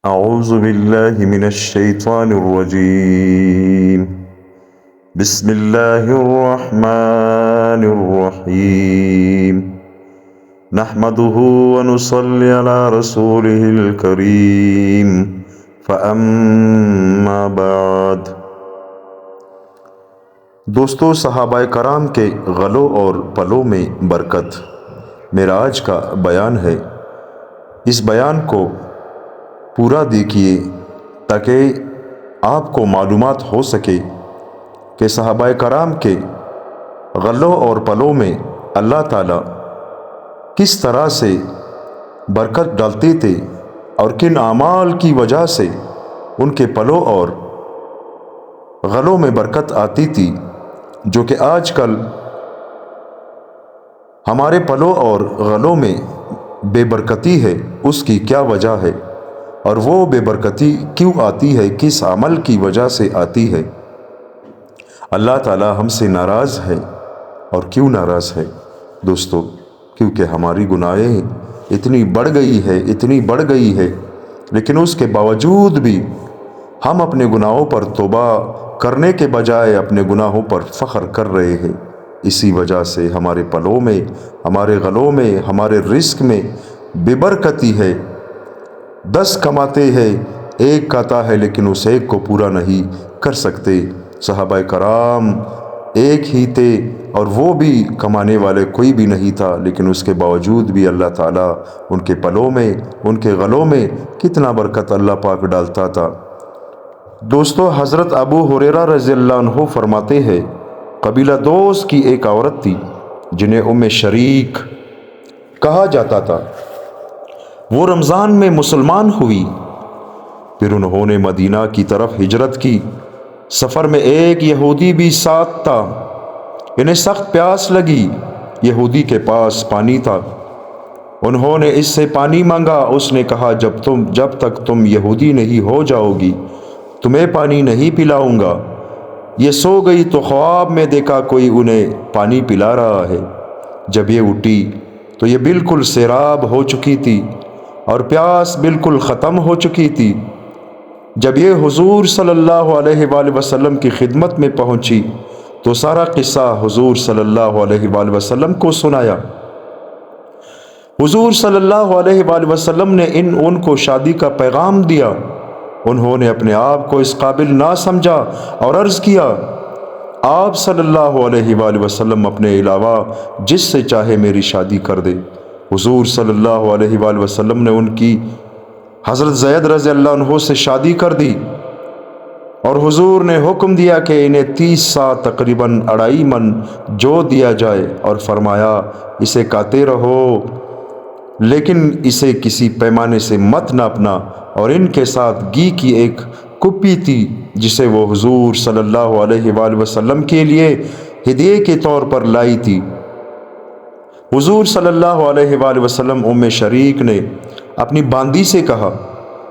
أعوذ بالله من الشيطان الرجيم. بسم الله الرحمن الرحيم. نحمده ونصلي على رسوله الكريم. فأما بعد. دوستو، صحابہ کرام کے غلوں اور پلوں میں برکت معراج کا بیان ہے۔ اس بیان کو پورا دیکھیے تاکہ آپ کو معلومات ہو سکے کہ صحابہ کرام کے غلوں اور پلوں میں اللہ تعالیٰ کس طرح سے برکت ڈالتے تھے اور کن اعمال کی وجہ سے ان کے پلوں اور غلوں میں برکت آتی تھی، جو کہ آج کل ہمارے پلوں اور غلوں میں بے برکتی ہے۔ اس کی کیا وجہ ہے اور وہ بے برکتی کیوں آتی ہے، کس عمل کی وجہ سے آتی ہے؟ اللہ تعالیٰ ہم سے ناراض ہے، اور کیوں ناراض ہے دوستو؟ کیونکہ ہماری گناہیں اتنی بڑھ گئی ہے، لیکن اس کے باوجود بھی ہم اپنے گناہوں پر توبہ کرنے کے بجائے اپنے گناہوں پر فخر کر رہے ہیں۔ اسی وجہ سے ہمارے پلوں میں، ہمارے غلوں میں، ہمارے رزق میں بے برکتی ہے۔ 10 کماتے ہیں، 1 کھاتا ہے، لیکن اس 1 کو پورا نہیں کر سکتے۔ صحابہ کرام ایک ہی تھے اور وہ بھی کمانے والے کوئی بھی نہیں تھا، لیکن اس کے باوجود بھی اللہ تعالیٰ ان کے پلوں میں، ان کے غلوں میں کتنا برکت اللہ پاک ڈالتا تھا۔ دوستو، حضرت ابو ہریرہ رضی اللہ عنہ فرماتے ہیں، قبیلہ دوس کی ایک عورت تھی جنہیں ام شریک کہا جاتا تھا۔ وہ رمضان میں مسلمان ہوئی، پھر انہوں نے مدینہ کی طرف ہجرت کی۔ سفر میں ایک یہودی بھی ساتھ تھا۔ انہیں سخت پیاس لگی۔ یہودی کے پاس پانی تھا۔ انہوں نے اس سے پانی مانگا۔ اس نے کہا، جب تک تم یہودی نہیں ہو جاؤ گی تمہیں پانی نہیں پلاؤں گا۔ یہ سو گئی تو خواب میں دیکھا کوئی انہیں پانی پلا رہا ہے۔ جب یہ اٹھی تو یہ بالکل سیراب ہو چکی تھی اور پیاس بالکل ختم ہو چکی تھی۔ جب یہ حضور صلی اللہ علیہ وآلہ وسلم کی خدمت میں پہنچی تو سارا قصہ حضور صلی اللہ علیہ وآلہ وسلم کو سنایا۔ حضور صلی اللہ علیہ وآلہ وسلم نے ان کو شادی کا پیغام دیا۔ انہوں نے اپنے آپ کو اس قابل نہ سمجھا اور عرض کیا، آپ صلی اللہ علیہ وآلہ وسلم اپنے علاوہ جس سے چاہے میری شادی کر دے۔ حضور صلی اللہ علیہ وآلہ وسلم نے ان کی حضرت زید رضی اللہ عنہ سے شادی کر دی، اور حضور نے حکم دیا کہ انہیں 30 سا تقریباً 2.5 من جو دیا جائے، اور فرمایا، اسے کاتے رہو لیکن اسے کسی پیمانے سے مت ناپنا۔ اور ان کے ساتھ گھی کی ایک کپی تھی جسے وہ حضور صلی اللہ علیہ وآلہ وسلم کے لیے ہدیے کے طور پر لائی تھی۔ حضور صلی اللہ علیہ وآلہ وسلم ام شریک نے اپنی باندی سے کہا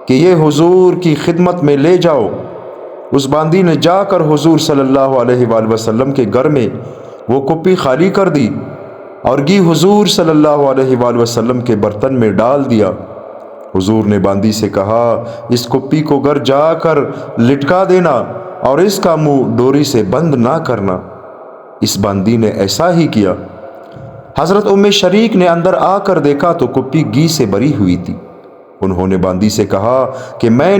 کہ یہ حضور کی خدمت میں لے جاؤ۔ اس باندی نے جا کر حضور صلی اللہ علیہ وآلہ وسلم کے گھر میں وہ کپی خالی کر دی اور گھی حضور صلی اللہ علیہ وآلہ وسلم کے برتن میں ڈال دیا۔ حضور نے باندی سے کہا، اس کپی کو گھر جا کر لٹکا دینا اور اس کا منہ ڈوری سے بند نہ کرنا۔ اس باندی نے ایسا ہی کیا۔ حضرت ام شریک نے اندر آ کر دیکھا تو کپی گھی سے بری ہوئی تھی۔ انہوں نے باندی سے کہا کہ میں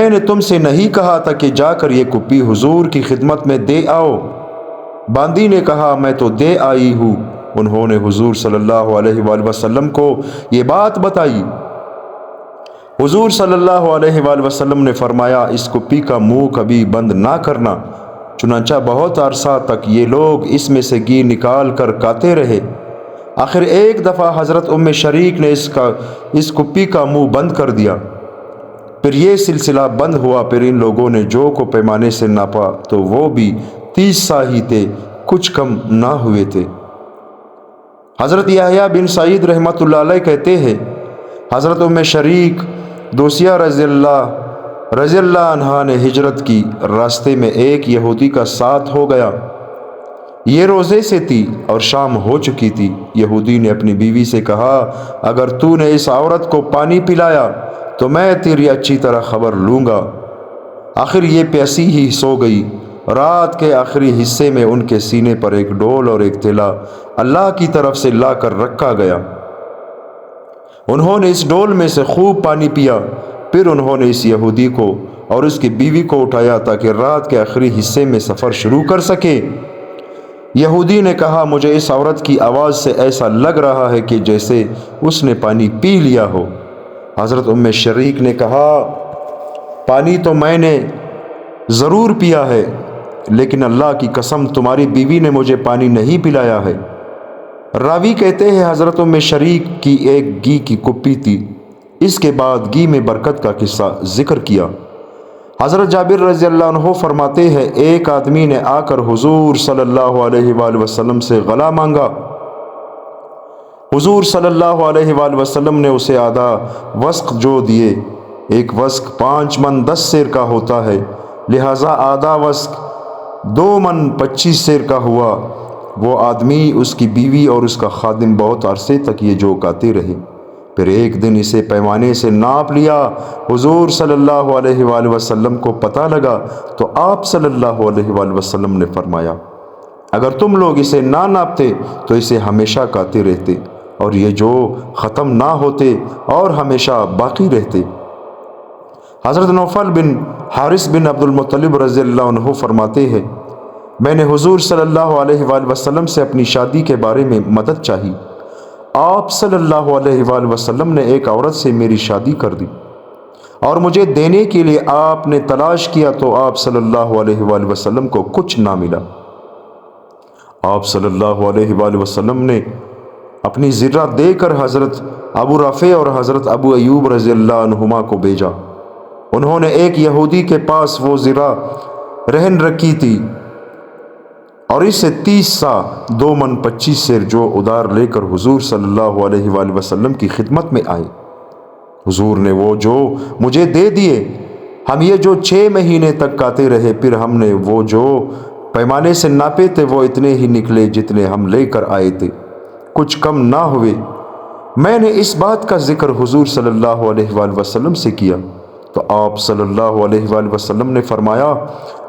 نے تم سے نہیں کہا تھا کہ جا کر یہ کپی حضور کی خدمت میں دے آؤ؟ باندی نے کہا، میں تو دے آئی ہوں۔ انہوں نے حضور صلی اللہ علیہ وآلہ وسلم کو یہ بات بتائی۔ حضور صلی اللہ علیہ وآلہ وسلم نے فرمایا، اس کپی کا منہ کبھی بند نہ کرنا۔ چنانچہ بہت عرصہ تک یہ لوگ اس میں سے گھی نکال کر کاتے رہے۔ آخر ایک دفعہ حضرت ام شریک نے اس کپی کا منہ بند کر دیا۔ پھر یہ سلسلہ بند ہوا۔ پھر ان لوگوں نے جو کو پیمانے سے ناپا تو وہ بھی 30 سا ہی تھے، کچھ کم نہ ہوئے تھے۔ حضرت یحییٰ بن سعید رحمۃ اللہ علیہ کہتے ہیں، حضرت ام شریک دوسیہ رضی اللہ عنہا نے ہجرت کی۔ راستے میں ایک یہودی کا ساتھ ہو گیا۔ یہ روزے سے تھی اور شام ہو چکی تھی۔ یہودی نے اپنی بیوی سے کہا، اگر تو نے اس عورت کو پانی پلایا تو میں تیری اچھی طرح خبر لوں گا۔ آخر یہ پیاسی ہی سو گئی۔ رات کے آخری حصے میں ان کے سینے پر ایک ڈول اور ایک تیلا اللہ کی طرف سے لا کر رکھا گیا۔ انہوں نے اس ڈول میں سے خوب پانی پیا۔ پھر انہوں نے اس یہودی کو اور اس کی بیوی کو اٹھایا تاکہ رات کے آخری حصے میں سفر شروع کر سکے۔ یہودی نے کہا، مجھے اس عورت کی آواز سے ایسا لگ رہا ہے کہ جیسے اس نے پانی پی لیا ہو۔ حضرت ام شریک نے کہا، پانی تو میں نے ضرور پیا ہے، لیکن اللہ کی قسم تمہاری بیوی نے مجھے پانی نہیں پلایا ہے۔ راوی کہتے ہیں حضرت ام شریک کی ایک گھی کی کپی تھی۔ اس کے بعد گھی میں برکت کا قصہ ذکر کیا۔ حضرت جابر رضی اللہ عنہ فرماتے ہیں، ایک آدمی نے آ کر حضور صلی اللہ علیہ وآلہ وسلم سے غلہ مانگا۔ حضور صلی اللہ علیہ وآلہ وسلم نے اسے آدھا وسق جو دیے۔ ایک وسق 5 من 10 سیر کا ہوتا ہے، لہٰذا آدھا وسق 2 من 25 سیر کا ہوا۔ وہ آدمی، اس کی بیوی اور اس کا خادم بہت عرصے تک یہ جو کاتے رہے۔ پھر ایک دن اسے پیمانے سے ناپ لیا۔ حضور صلی اللہ علیہ وآلہ وسلم کو پتہ لگا تو آپ صلی اللہ علیہ وآلہ وسلم نے فرمایا، اگر تم لوگ اسے نہ ناپتے تو اسے ہمیشہ کاتے رہتے اور یہ جو ختم نہ ہوتے اور ہمیشہ باقی رہتے۔ حضرت نوفل بن حارث بن عبد المطلب رضی اللہ عنہ فرماتے ہیں، میں نے حضور صلی اللہ علیہ وآلہ وسلم سے اپنی شادی کے بارے میں مدد چاہی۔ آپ صلی اللہ علیہ وآلہ وسلم نے ایک عورت سے میری شادی کر دی اور مجھے دینے کے لیے آپ نے تلاش کیا تو آپ صلی اللہ علیہ وآلہ وسلم کو کچھ نہ ملا۔ آپ صلی اللہ علیہ وآلہ وسلم نے اپنی زرہ دے کر حضرت ابو رافع اور حضرت ابو ایوب رضی اللہ عنہما کو بھیجا۔ انہوں نے ایک یہودی کے پاس وہ زرہ رہن رکھی تھی اور اس سے 30 سا 2 من 25 سیر جو ادار لے کر حضور صلی اللہ علیہ وآلہ وسلم کی خدمت میں آئے۔ حضور نے وہ جو مجھے دے دیے۔ ہم یہ جو 6 مہینے تک کاتے رہے، پھر ہم نے وہ جو پیمانے سے ناپے تھے وہ اتنے ہی نکلے جتنے ہم لے کر آئے تھے، کچھ کم نہ ہوئے۔ میں نے اس بات کا ذکر حضور صلی اللہ علیہ وآلہ وسلم سے کیا تو آپ صلی اللہ علیہ وآلہ وسلم نے فرمایا،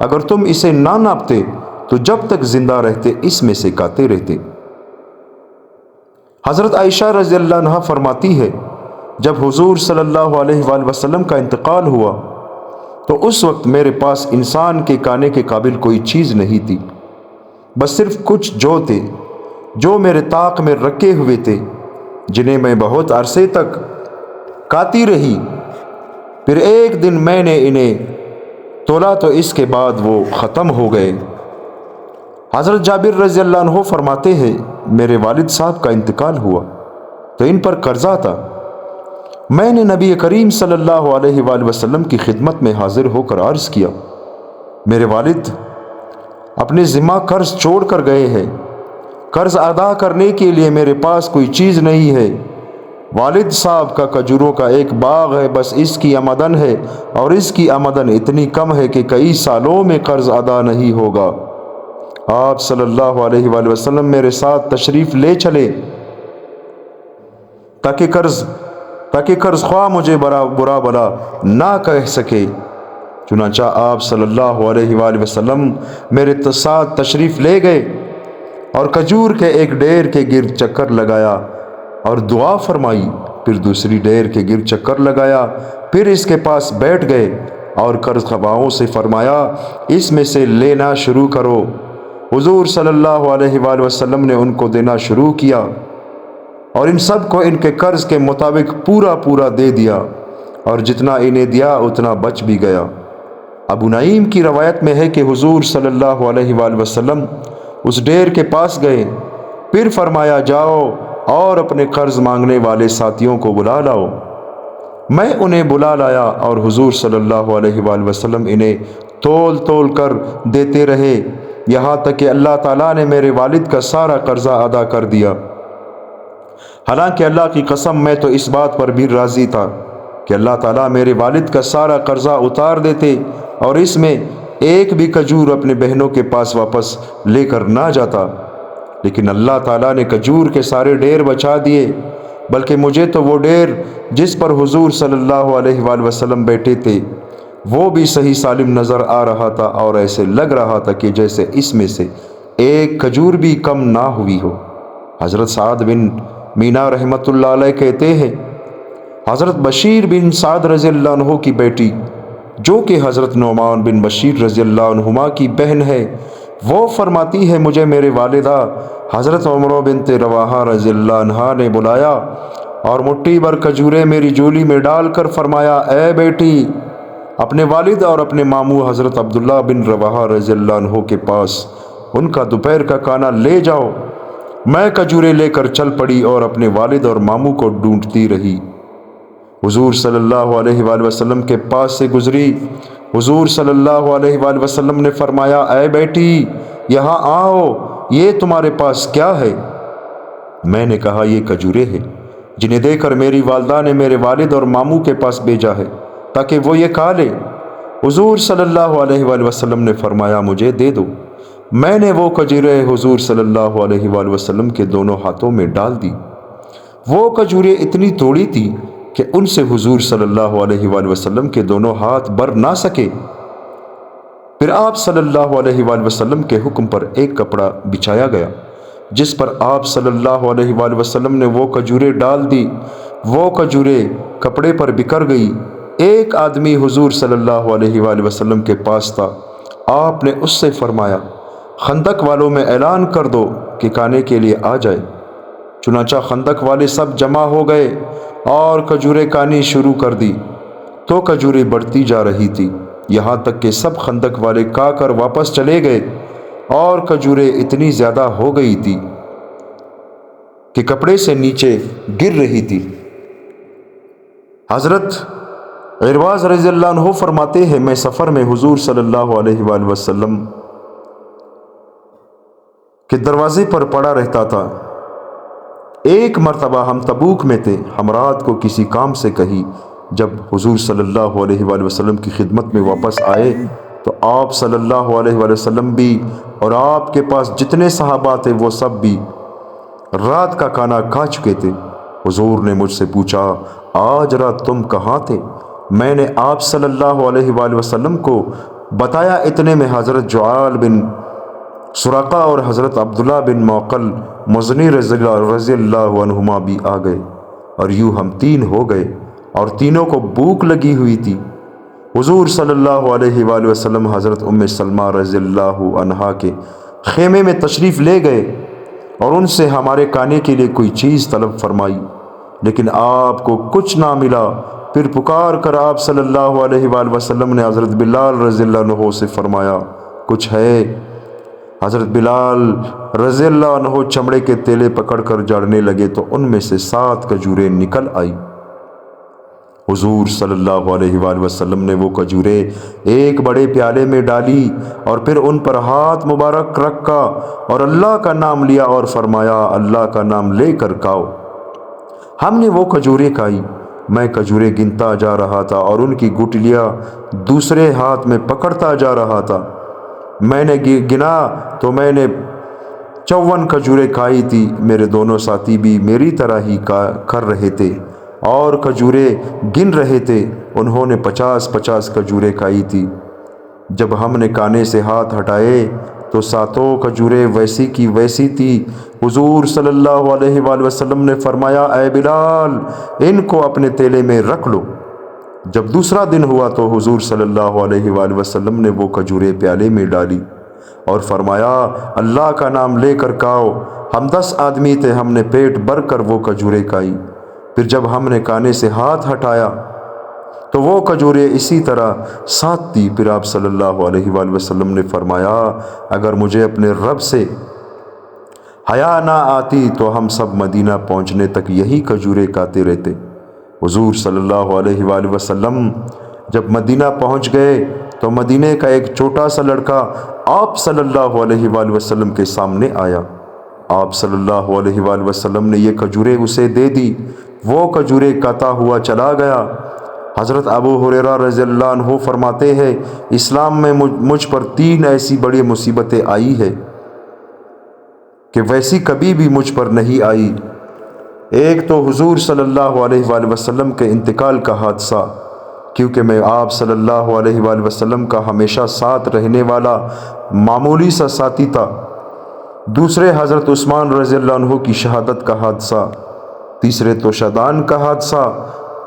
اگر تم اسے نہ ناپتے تو جب تک زندہ رہتے اس میں سے کاتے رہتے۔ حضرت عائشہ رضی اللہ عنہا فرماتی ہے، جب حضور صلی اللہ علیہ وآلہ وسلم کا انتقال ہوا تو اس وقت میرے پاس انسان کے کھانے کے قابل کوئی چیز نہیں تھی، بس صرف کچھ جو تھے جو میرے طاق میں رکھے ہوئے تھے، جنہیں میں بہت عرصے تک کاتی رہی۔ پھر ایک دن میں نے انہیں تولا تو اس کے بعد وہ ختم ہو گئے۔ حضرت جابر رضی اللہ عنہ فرماتے ہیں، میرے والد صاحب کا انتقال ہوا تو ان پر قرضہ تھا۔ میں نے نبی کریم صلی اللہ علیہ وآلہ وسلم کی خدمت میں حاضر ہو کر عرض کیا، میرے والد اپنے ذمہ قرض چھوڑ کر گئے ہیں، قرض ادا کرنے کے لیے میرے پاس کوئی چیز نہیں ہے۔ والد صاحب کا کھجوروں کا ایک باغ ہے، بس اس کی آمدن ہے اور اس کی آمدن اتنی کم ہے کہ کئی سالوں میں قرض ادا نہیں ہوگا۔ آپ صلی اللہ علیہ وآلہ وسلم میرے ساتھ تشریف لے چلے تاکہ قرض خواہ مجھے برا بلا نہ کہہ سکے۔ چنانچہ آپ صلی اللہ علیہ وآلہ وسلم میرے ساتھ تشریف لے گئے اور کھجور کے ایک ڈیر کے گرد چکر لگایا اور دعا فرمائی، پھر دوسری ڈیر کے گرد چکر لگایا، پھر اس کے پاس بیٹھ گئے اور قرض خواہوں سے فرمایا، اس میں سے لینا شروع کرو۔ حضور صلی اللہ علیہ وآلہ وسلم نے ان کو دینا شروع کیا اور ان سب کو ان کے قرض کے مطابق پورا دے دیا، اور جتنا انہیں دیا اتنا بچ بھی گیا۔ ابو نعیم کی روایت میں ہے کہ حضور صلی اللہ علیہ وآلہ وسلم اس ڈیر کے پاس گئے، پھر فرمایا، جاؤ اور اپنے قرض مانگنے والے ساتھیوں کو بلا لاؤ۔ میں انہیں بلا لایا اور حضور صلی اللہ علیہ وآلہ وسلم انہیں تول کر دیتے رہے، یہاں تک کہ اللہ تعالیٰ نے میرے والد کا سارا قرضہ ادا کر دیا۔ حالانکہ اللہ کی قسم میں تو اس بات پر بھی راضی تھا کہ اللہ تعالیٰ میرے والد کا سارا قرضہ اتار دیتے اور اس میں ایک بھی کھجور اپنے بہنوں کے پاس واپس لے کر نہ جاتا، لیکن اللہ تعالیٰ نے کھجور کے سارے ڈیر بچا دیے۔ بلکہ مجھے تو وہ ڈیر جس پر حضور صلی اللہ علیہ وآلہ وسلم بیٹھے تھے وہ بھی صحیح سالم نظر آ رہا تھا، اور ایسے لگ رہا تھا کہ جیسے اس میں سے ایک کھجور بھی کم نہ ہوئی ہو۔ حضرت سعد بن مینا رحمۃ اللہ علیہ کہتے ہیں، حضرت بشیر بن سعد رضی اللہ عنہ کی بیٹی جو کہ حضرت نعمان بن بشیر رضی اللہ عنہما کی بہن ہے، وہ فرماتی ہے مجھے میرے والدہ حضرت عمرہ بنت رواحہ رضی اللہ عنہا نے بلایا اور مٹھی بھر کھجوریں میری جولی میں ڈال کر فرمایا، اے بیٹی، اپنے والد اور اپنے ماموں حضرت عبداللہ بن رواحہ رضی اللہ عنہ کے پاس ان کا دوپہر کا کھانا لے جاؤ۔ میں کھجوریں لے کر چل پڑی اور اپنے والد اور ماموں کو ڈھونڈتی رہی۔ حضور صلی اللہ علیہ وآلہ وسلم کے پاس سے گزری۔ حضور صلی اللہ علیہ وآلہ وسلم نے فرمایا، اے بیٹی، یہاں آؤ، یہ تمہارے پاس کیا ہے؟ میں نے کہا، یہ کھجوریں ہیں جنہیں دے کر میری والدہ نے میرے والد اور ماموں کے پاس بھیجا ہے تاکہ وہ یہ کھا لے۔ حضور صلی اللہ علیہ وآلہ وسلم نے فرمایا، مجھے دے دو۔ میں نے وہ کھجوریں حضور صلی اللہ علیہ وآلہ وسلم کے دونوں ہاتھوں میں ڈال دی۔ وہ کھجوریں اتنی توڑی تھی کہ ان سے حضور صلی اللہ علیہ وآلہ وسلم کے دونوں ہاتھ بھر نہ سکے۔ پھر آپ صلی اللہ علیہ وآلہ وسلم کے حکم پر ایک کپڑا بچھایا گیا جس پر آپ صلی اللہ علیہ وآلہ وسلم نے وہ کھجوریں ڈال دی۔ وہ کھجوریں کپڑے پر بکھر گئی۔ ایک آدمی حضور صلی اللہ علیہ وآلہ وسلم کے پاس تھا۔ آپ نے اس سے فرمایا، خندق والوں میں اعلان کر دو کہ کھانے کے لیے آ جائے۔ چنانچہ خندق والے سب جمع ہو گئے اور کھجوریں کھانی شروع کر دی تو کھجوریں بڑھتی جا رہی تھی، یہاں تک کہ سب خندق والے کھا کر واپس چلے گئے اور کھجوریں اتنی زیادہ ہو گئی تھی کہ کپڑے سے نیچے گر رہی تھی۔ حضرت عرواز رضی اللہ عنہ فرماتے ہیں، میں سفر میں حضور صلی اللہ علیہ وآلہ وسلم کے دروازے پر پڑا رہتا تھا۔ ایک مرتبہ ہم تبوک میں تھے، ہم رات کو کسی کام سے کہیں جب حضور صلی اللہ علیہ وآلہ وسلم کی خدمت میں واپس آئے تو آپ صلی اللہ علیہ وآلہ وسلم بھی اور آپ کے پاس جتنے صحابہ تھے وہ سب بھی رات کا کھانا کھا چکے تھے۔ حضور نے مجھ سے پوچھا، آج رات تم کہاں تھے؟ میں نے آپ صلی اللہ علیہ وآلہ وسلم کو بتایا۔ اتنے میں حضرت جعال بن سراقہ اور حضرت عبداللہ بن معقل مزنی رضی اللہ عنہما بھی آ گئے اور یوں ہم تین ہو گئے اور تینوں کو بھوک لگی ہوئی تھی۔ حضور صلی اللہ علیہ وآلہ وسلم حضرت ام سلمہ رضی اللہ عنہا کے خیمے میں تشریف لے گئے اور ان سے ہمارے کھانے کے لیے کوئی چیز طلب فرمائی، لیکن آپ کو کچھ نہ ملا۔ پھر پکار کر آپ صلی اللہ علیہ وآلہ وسلم نے حضرت بلال رضی اللہ عنہ سے فرمایا، کچھ ہے؟ حضرت بلال رضی اللہ عنہ چمڑے کے تیلے پکڑ کر جاڑنے لگے تو ان میں سے 7 کھجوریں نکل آئی۔ حضور صلی اللہ علیہ وآلہ وسلم نے وہ کھجوریں ایک بڑے پیالے میں ڈالی اور پھر ان پر ہاتھ مبارک رکھا اور اللہ کا نام لیا اور فرمایا، اللہ کا نام لے کر کھاؤ۔ ہم نے وہ کھجوریں کھائی۔ میں کھجوریں گنتا جا رہا تھا اور ان کی گٹلیاں دوسرے ہاتھ میں پکڑتا جا رہا تھا۔ میں نے گنا تو میں نے 54 کھجوریں کھائی تھی۔ میرے دونوں ساتھی بھی میری طرح ہی کر رہے تھے اور کھجوریں گن رہے تھے۔ انہوں نے 50 کھجوریں کھائی تھی۔ جب ہم نے کھانے سے ہاتھ ہٹائے تو 7 کھجوریں ویسی کی ویسی تھی۔ حضور صلی اللہ علیہ وآلہ وسلم نے فرمایا، اے بلال، ان کو اپنے تیلے میں رکھ لو۔ جب دوسرا دن ہوا تو حضور صلی اللہ علیہ وآلہ وسلم نے وہ کھجوریں پیالے میں ڈالی اور فرمایا، اللہ کا نام لے کر کھاؤ۔ ہم 10 آدمی تھے، ہم نے پیٹ بھر کر وہ کھجوریں کھائی۔ پھر جب ہم نے کھانے سے ہاتھ ہٹایا تو وہ کھجوریں اسی طرح 7 تھی۔ پھر آپ صلی اللہ علیہ وآلہ وسلم نے فرمایا، اگر مجھے اپنے رب سے حیا نہ آتی تو ہم سب مدینہ پہنچنے تک یہی کھجوریں کھاتے رہتے۔ حضور صلی اللہ علیہ وآلہ وسلم جب مدینہ پہنچ گئے تو مدینے کا ایک چھوٹا سا لڑکا آپ صلی اللہ علیہ وآلہ وسلم کے سامنے آیا۔ آپ صلی اللہ علیہ وآلہ وسلم نے یہ کھجوریں اسے دے دی۔ وہ کھجوریں کھاتا ہوا چلا گیا۔ حضرت ابو ہریرہ رضی اللہ عنہ فرماتے ہیں، اسلام میں مجھ پر 3 ایسی بڑی مصیبتیں آئی ہیں کہ ویسی کبھی بھی مجھ پر نہیں آئی۔ ایک تو حضور صلی اللہ علیہ وآلہ وسلم کے انتقال کا حادثہ، کیونکہ میں آپ صلی اللہ علیہ وآلہ وسلم کا ہمیشہ ساتھ رہنے والا معمولی سا ساتھی تھا۔ دوسرے حضرت عثمان رضی اللہ عنہ کی شہادت کا حادثہ۔ تیسرے توشدان کا حادثہ۔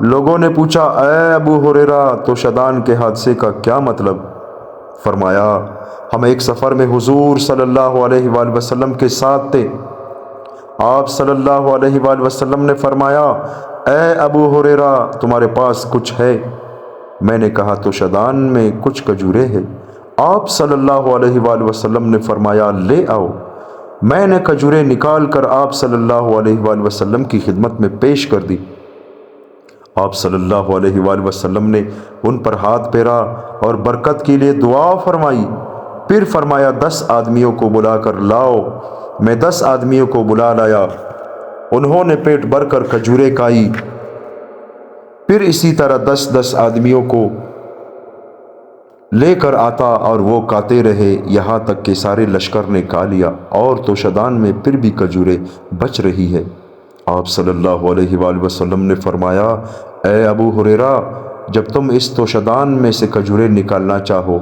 لوگوں نے پوچھا، اے ابو ہریرہ، توشدان کے حادثے کا کیا مطلب؟ فرمایا، ہم ایک سفر میں حضور صلی اللہ علیہ وآلہ وسلم کے ساتھ تھے۔ آپ صلی اللہ علیہ وآلہ وسلم نے فرمایا، اے ابو ہریرہ، تمہارے پاس کچھ ہے؟ میں نے کہا، توشدان میں کچھ کھجوریں ہیں۔ آپ صلی اللہ علیہ وآلہ وسلم نے فرمایا، لے آؤ۔ میں نے کھجوریں نکال کر آپ صلی اللہ علیہ وآلہ وسلم کی خدمت میں پیش کر دی۔ آپ صلی اللہ علیہ وآلہ وسلم نے ان پر ہاتھ پھیرا اور برکت کے لیے دعا فرمائی۔ پھر فرمایا، 10 آدمیوں کو بلا کر لاؤ۔ میں 10 آدمیوں کو بلا لایا۔ انہوں نے پیٹ بھر کر کھجوریں کھائی۔ پھر اسی طرح 10 آدمیوں کو لے کر آتا اور وہ کھاتے رہے، یہاں تک کہ سارے لشکر نے کھا لیا اور توشدان میں پھر بھی کھجوریں بچ رہی ہے۔ آپ صلی اللہ علیہ وآلہ وسلم نے فرمایا، اے ابو ہریرہ، جب تم اس توشدان میں سے کھجوریں نکالنا چاہو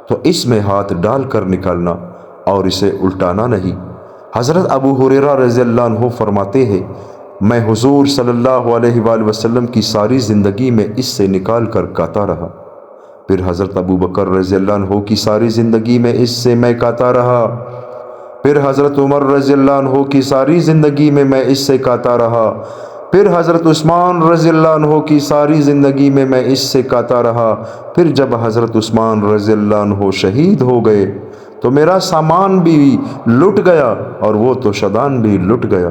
تو اس میں ہاتھ ڈال کر نکالنا اور اسے الٹانا نہیں۔ حضرت ابو ہریرہ رضی اللہ عنہ فرماتے ہیں، میں حضور صلی اللہ علیہ وآلہ وسلم کی ساری زندگی میں اس سے نکال کر کھاتا رہا۔ پھر حضرت ابو بکر رضی اللہ عنہ کی ساری زندگی میں اس سے میں کھاتا رہا۔ پھر حضرت عمر رضی اللہ عنہ کی ساری زندگی میں اس سے کھاتا رہا۔ پھر حضرت عثمان رضی اللہ عنہ کی ساری زندگی میں اس سے کھاتا رہا۔ پھر جب حضرت عثمان رضی اللہ عنہ شہید ہو گئے تو میرا سامان بھی لٹ گیا اور وہ توشدان بھی لٹ گیا۔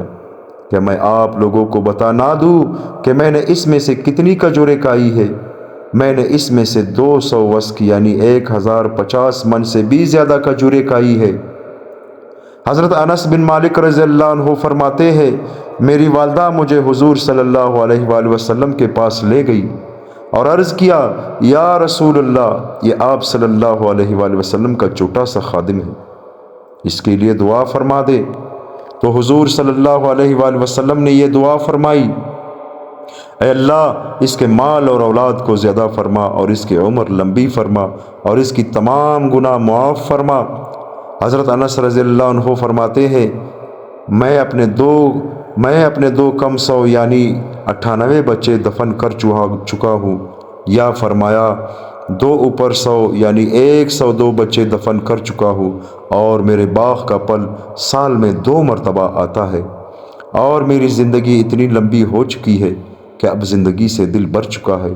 کہ میں آپ لوگوں کو بتا نہ دوں کہ میں نے اس میں سے کتنی کھجوریں کھائی ہے؟ میں نے اس میں سے 200 وسق یعنی 1050 من سے بھی زیادہ کھجوریں کھائی ہے۔ حضرت انس بن مالک رضی اللہ عنہ فرماتے ہیں، میری والدہ مجھے حضور صلی اللہ علیہ وآلہ وسلم کے پاس لے گئی اور عرض کیا، یا رسول اللہ، یہ آپ صلی اللہ علیہ وآلہ وسلم کا چھوٹا سا خادم ہے، اس کے لیے دعا فرما دے۔ تو حضور صلی اللہ علیہ وآلہ وسلم نے یہ دعا فرمائی، اے اللہ، اس کے مال اور اولاد کو زیادہ فرما اور اس کی عمر لمبی فرما اور اس کی تمام گناہ معاف فرما۔ حضرت انس رضی اللہ عنہ فرماتے ہیں، میں اپنے دو کم سو یعنی 98 بچے دفن کر چکا ہوں، یا فرمایا 2 اوپر 100 یعنی 102 بچے دفن کر چکا ہوں، اور میرے باغ کا پھل سال میں 2 مرتبہ آتا ہے، اور میری زندگی اتنی لمبی ہو چکی ہے کہ اب زندگی سے دل بھر چکا ہے۔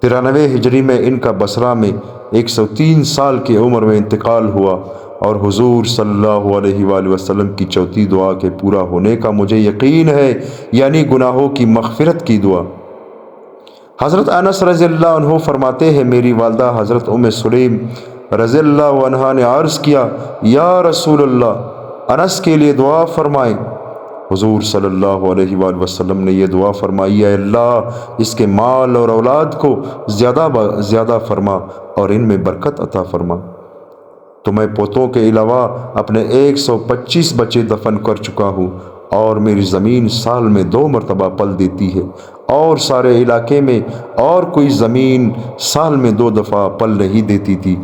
93 ہجری میں ان کا بصرہ میں 103 سال کی عمر میں انتقال ہوا، اور حضور صلی اللہ علیہ وآلہ وسلم کی چوتھی دعا کے پورا ہونے کا مجھے یقین ہے، یعنی گناہوں کی مغفرت کی دعا۔ حضرت انس رضی اللہ عنہ فرماتے ہیں، میری والدہ حضرت ام سلیم رضی اللہ عنہا نے عرض کیا، یا رسول اللہ، انس کے لیے دعا فرمائیں۔ حضور صلی اللہ علیہ وآلہ وسلم نے یہ دعا فرمائی، اے اللہ، اس کے مال اور اولاد کو زیادہ فرما اور ان میں برکت عطا فرما۔ تو میں پوتوں کے علاوہ اپنے 125 بچے دفن کر چکا ہوں، اور میری زمین سال میں 2 مرتبہ پھل دیتی ہے، اور سارے علاقے میں اور کوئی زمین سال میں 2 دفعہ پھل نہیں دیتی تھی۔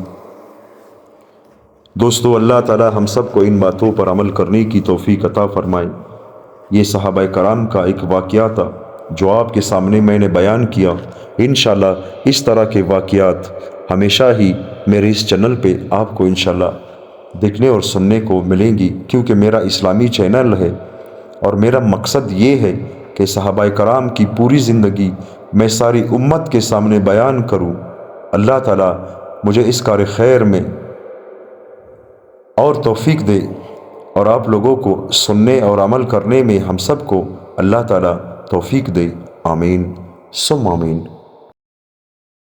دوستو، اللہ تعالی ہم سب کو ان باتوں پر عمل کرنے کی توفیق عطا فرمائے۔ یہ صحابہ کرام کا ایک واقعہ تھا جو آپ کے سامنے میں نے بیان کیا۔ انشاءاللہ اس طرح کے واقعات ہمیشہ ہی میرے اس چینل پہ آپ کو انشاءاللہ دیکھنے اور سننے کو ملیں گی، کیونکہ میرا اسلامی چینل ہے اور میرا مقصد یہ ہے کہ صحابہ کرام کی پوری زندگی میں ساری امت کے سامنے بیان کروں۔ اللہ تعالیٰ مجھے اس کار خیر میں اور توفیق دے، اور آپ لوگوں کو سننے اور عمل کرنے میں ہم سب کو اللہ تعالیٰ توفیق دے۔ آمین ثم آمین۔